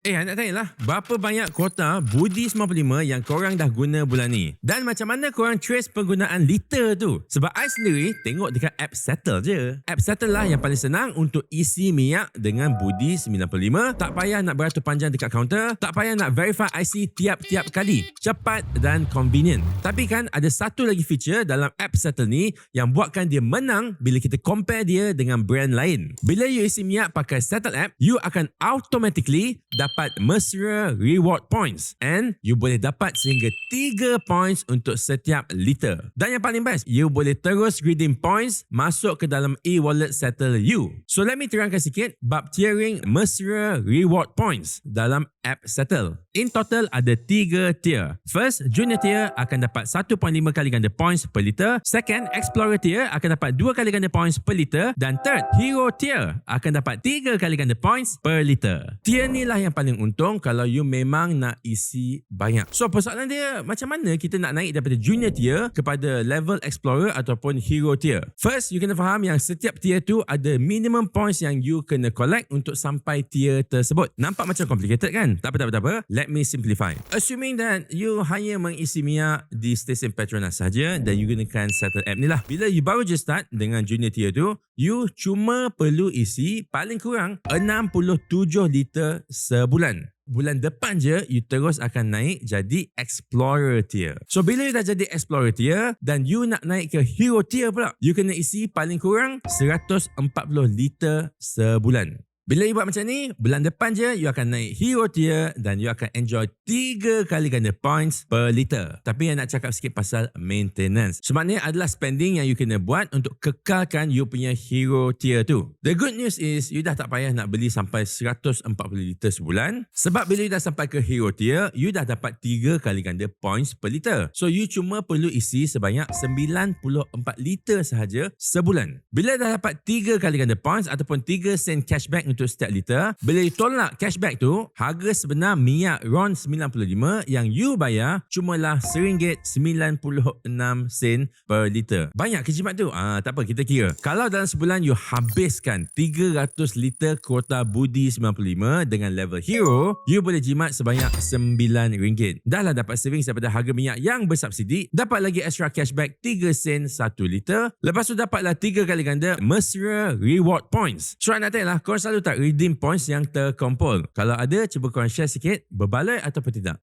Nak tanya lah, berapa banyak kuota Budi 95 yang korang dah guna bulan ni? Dan macam mana korang trace penggunaan liter tu? Sebab I sendiri tengok dekat app Settle je. App Settle lah yang paling senang untuk isi minyak dengan Budi 95. Tak payah nak beratur panjang dekat kaunter, tak payah nak verify IC tiap-tiap kali. Cepat dan convenient. Tapi kan ada satu lagi feature dalam app Settle ni yang buatkan dia menang bila kita compare dia dengan brand lain. Bila you isi minyak pakai Settle app, you akan automatically dapat mesra reward points and you boleh dapat sehingga 3 points untuk setiap liter. Dan yang paling best, you boleh terus redeem points masuk ke dalam e-wallet Settle you. So let me terangkan sikit bab tiering mesra reward points dalam app Settle. In total ada 3 tier. First, Junior tier akan dapat 1.5 kali ganda points per liter. Second, Explorer tier akan dapat 2 kali ganda points per liter. Dan third, Hero tier akan dapat 3 kali ganda points per liter. Tier ni lah yang paling untung kalau you memang nak isi banyak. So persoalan dia, macam mana kita nak naik daripada Junior tier kepada level Explorer ataupun Hero tier? First, you kena faham yang setiap tier tu ada minimum points yang you kena collect untuk sampai tier tersebut. Nampak macam complicated kan? Tak apa. Let me simplify. Assuming that you hanya mengisi minyak di stesen Petronas saja dan you gunakan Settle app ni lah. Bila you baru je start dengan Junior tier tu, you cuma perlu isi paling kurang 67 liter sebulan. Bulan depan je, you terus akan naik jadi Explorer tier. So, bila you dah jadi Explorer tier dan you nak naik ke Hero tier pula, you kena isi paling kurang 140 liter sebulan. Bila you buat macam ni, bulan depan je you akan naik Hero tier dan you akan enjoy 3 kali ganda points per liter. Tapi yang nak cakap sikit pasal maintenance. Sebab ni adalah spending yang you kena buat untuk kekalkan you punya Hero tier tu. The good news is you dah tak payah nak beli sampai 140 liter sebulan. Sebab bila you dah sampai ke Hero tier, you dah dapat 3 kali ganda points per liter. So you cuma perlu isi sebanyak 94 liter sahaja sebulan. Bila dah dapat 3 kali ganda points ataupun 3 sen cashback untuk setiap liter, bila you tolak cashback tu, harga sebenar minyak RON 95 yang you bayar cumalah RM1.96 per liter. Banyak ke jimat tu? Tak apa, kita kira. Kalau dalam sebulan you habiskan 300 liter kuota Budi 95 dengan level Hero, you boleh jimat sebanyak RM9. Dah lah dapat savings daripada harga minyak yang bersubsidi, dapat lagi extra cashback 3 sen 1 liter. Lepas tu dapatlah 3 kali ganda mesra reward points. So nak tanya lah, korang selalu tak redeem points yang terkumpul? Kalau ada, cuba korang share sikit, berbaloi ataupun tidak.